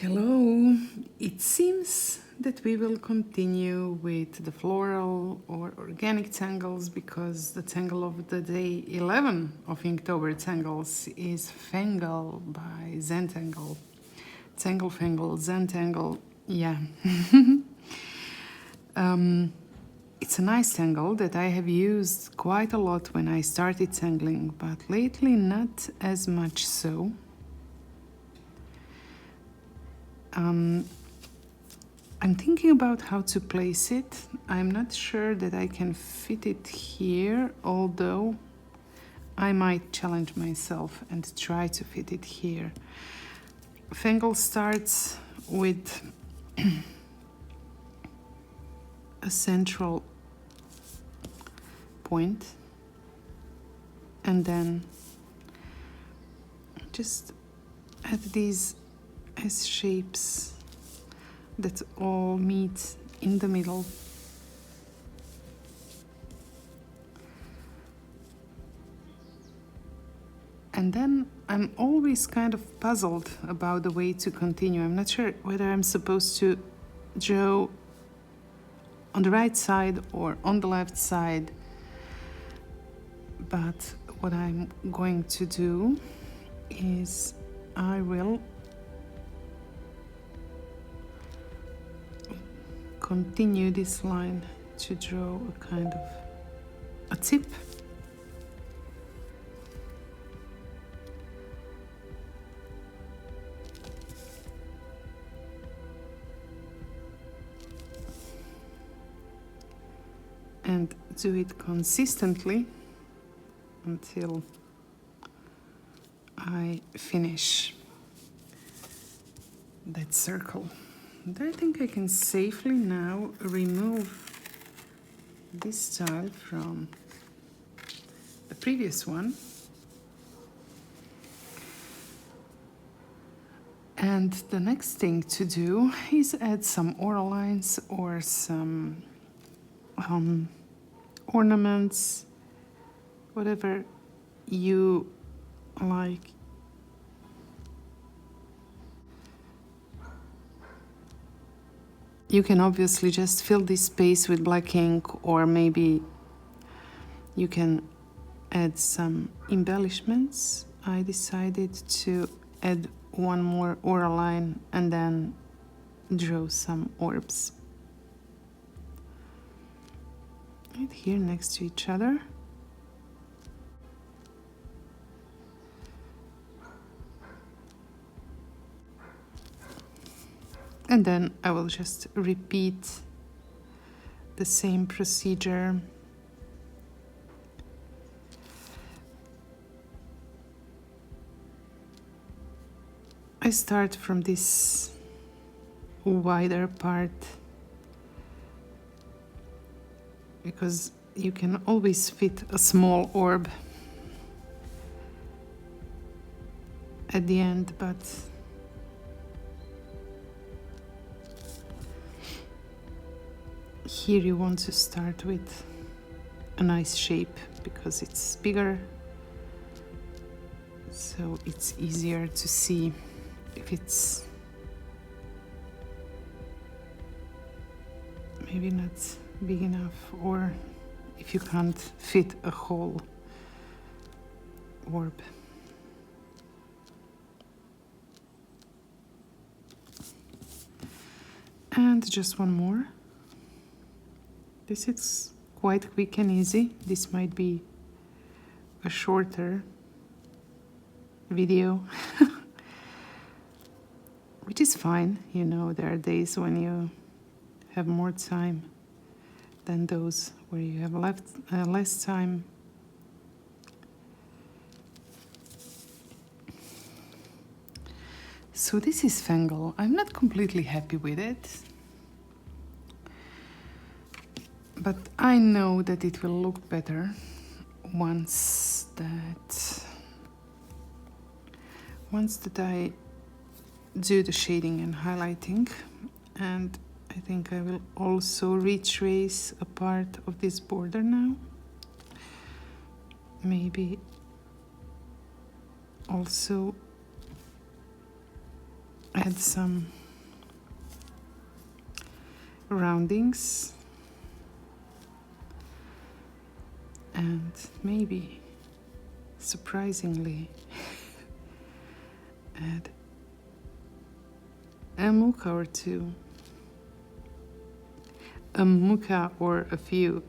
Hello! It seems that we will continue with the floral or organic tangles because the tangle of the day 11 of Inktober Tangles is Fengle by Zentangle. Tangle, Fengle, Zentangle, yeah. It's a nice tangle that I have used quite a lot when I started tangling, but lately not as much so. I'm thinking about how to place it. I'm not sure that I can fit it here, although I might challenge myself and try to fit it here. Fengle starts with a central point and then just add these S shapes that all meet in the middle. And then I'm always kind of puzzled about the way to continue. I'm not sure whether I'm supposed to draw on the right side or on the left side. But what I'm going to do is I will continue this line to draw a kind of a tip. And do it consistently until I finish that circle. And I think I can safely now remove this tile from the previous one. And the next thing to do is add some oral lines or some ornaments, whatever you like. You can obviously just fill this space with black ink, or maybe you can add some embellishments. I decided to add one more oral line and then draw some orbs right here next to each other. And then I will just repeat the same procedure. I start from this wider part because you can always fit a small orb at the end, but here you want to start with a nice shape because it's bigger, so it's easier to see if it's maybe not big enough, or if you can't fit a whole orb. And just one more. This is quite quick and easy. This might be a shorter video, which is fine. You know, there are days when you have more time than those where you have less time. So this is Fengle. I'm not completely happy with it, but I know that it will look better once that I do the shading and highlighting. And I think I will also retrace a part of this border now. Maybe also add some roundings and maybe surprisingly add a muka or two, a muka or a few.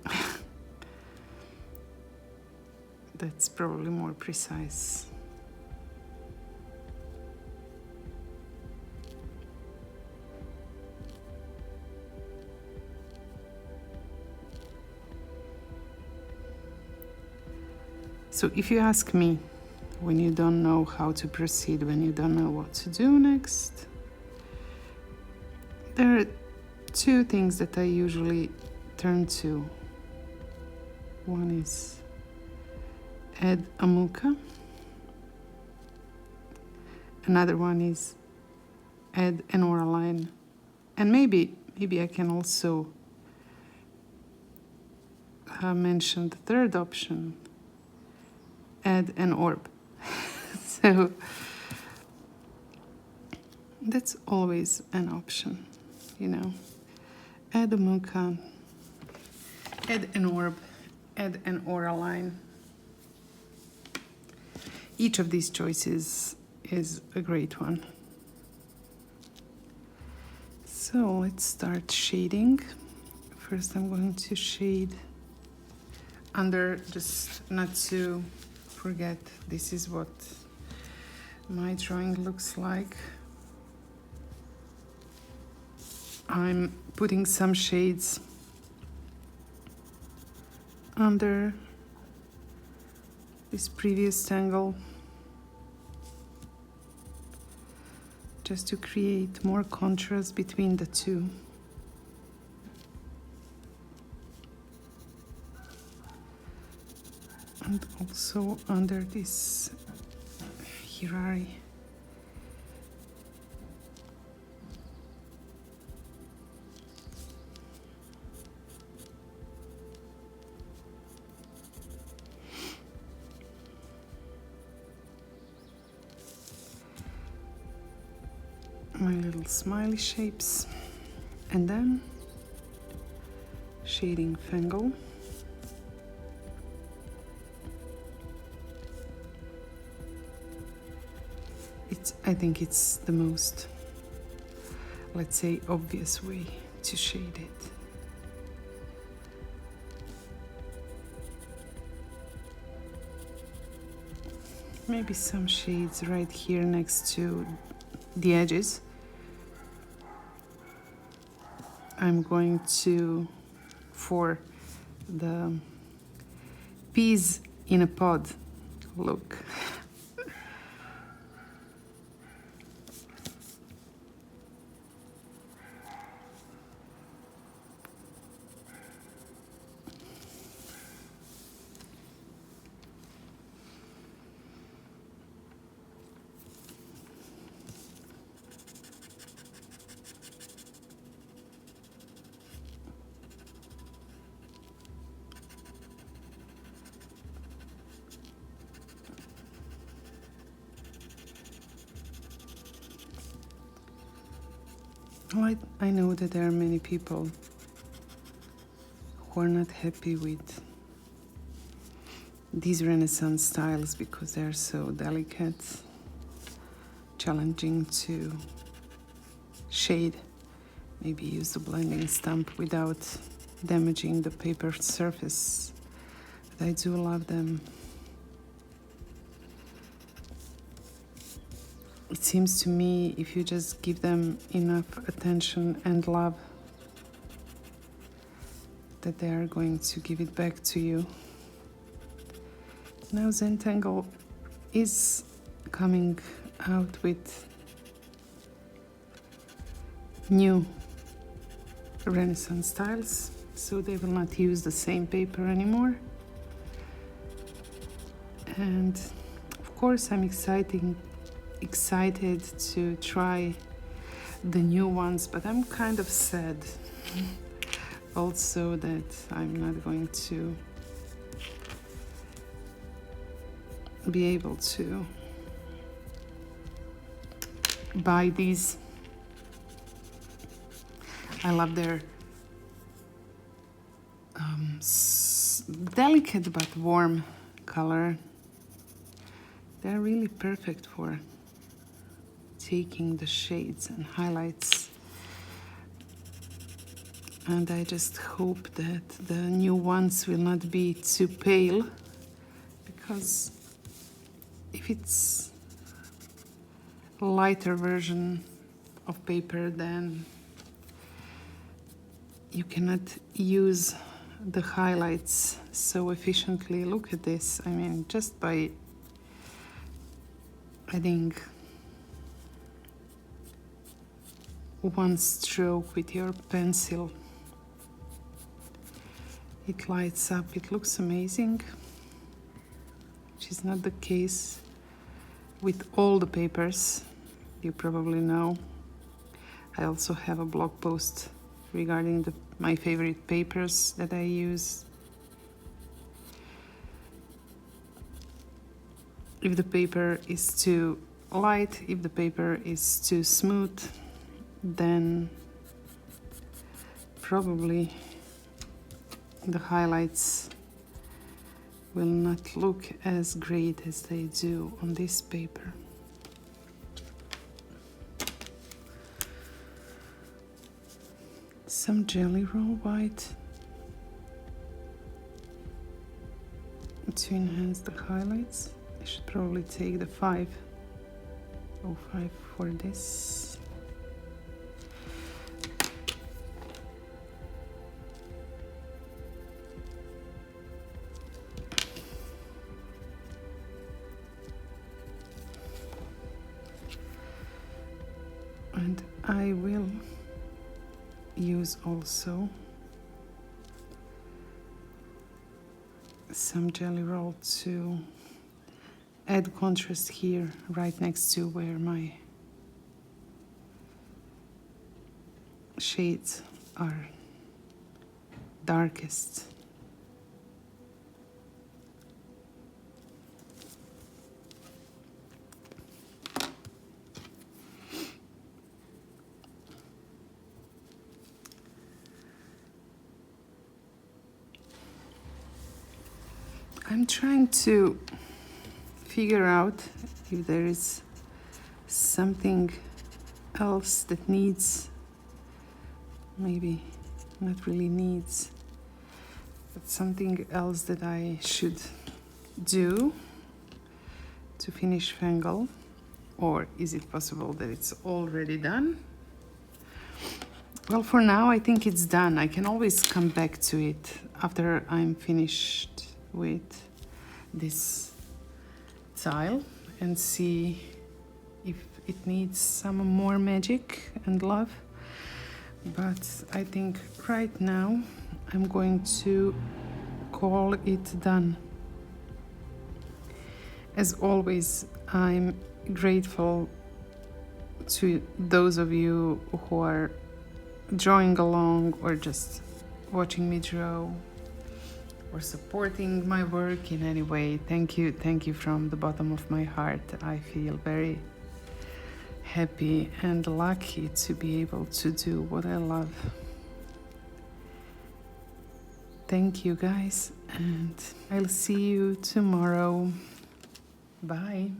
That's probably more precise. So if you ask me, when you don't know how to proceed, when you don't know what to do next, there are two things that I usually turn to. One is add a muka. Another one is add an aura line. And maybe I can also mention the third option, add an orb. So that's always an option, you know. Add a muka, add an orb, add an aura line. Each of these choices is a great one. So let's start shading. First I'm going to shade under, just not to forget, this is what my drawing looks like. I'm putting some shades under this previous tangle just to create more contrast between the two. And also under this hirari. My little smiley shapes, and then shading Fengle. I think it's the most, let's say, obvious way to shade it. Maybe some shades right here next to the edges. I'm going to, for the peas in a pod look. Well, I know that there are many people who are not happy with these Renaissance styles because they're so delicate, challenging to shade. Maybe use the blending stump without damaging the paper surface. But I do love them. It seems to me if you just give them enough attention and love, that they are going to give it back to you. Now Zentangle is coming out with new Renaissance styles, so they will not use the same paper anymore. And of course I'm excited to try the new ones, but I'm kind of sad also that I'm not going to be able to buy these. I love their delicate but warm color. They're really perfect for taking the shades and highlights. And I just hope that the new ones will not be too pale, because if it's a lighter version of paper, then you cannot use the highlights so efficiently. Look at this. I mean, just by adding one stroke with your pencil, it lights up. It looks amazing, which is not the case with all the papers. You probably know. I also have a blog post regarding my favorite papers that I use. If the paper is too light, if the paper is too smooth, then probably the highlights will not look as great as they do on this paper. Some Jelly Roll white to enhance the highlights. I should probably take the 505 for this. And I will use also some Jelly Roll to add contrast here, right next to where my shades are darkest. I'm trying to figure out if there is something else that needs, maybe not really needs, but something else that I should do to finish Fengle, or is it possible that it's already done? Well, for now I think it's done. I can always come back to it after I'm finished with this tile and see if it needs some more magic and love. But I think right now I'm going to call it done. As always, I'm grateful to those of you who are drawing along or just watching me draw or supporting my work in any way. Thank you from the bottom of my heart. I feel very happy and lucky to be able to do what I love. Thank you guys, and I'll see you tomorrow. Bye.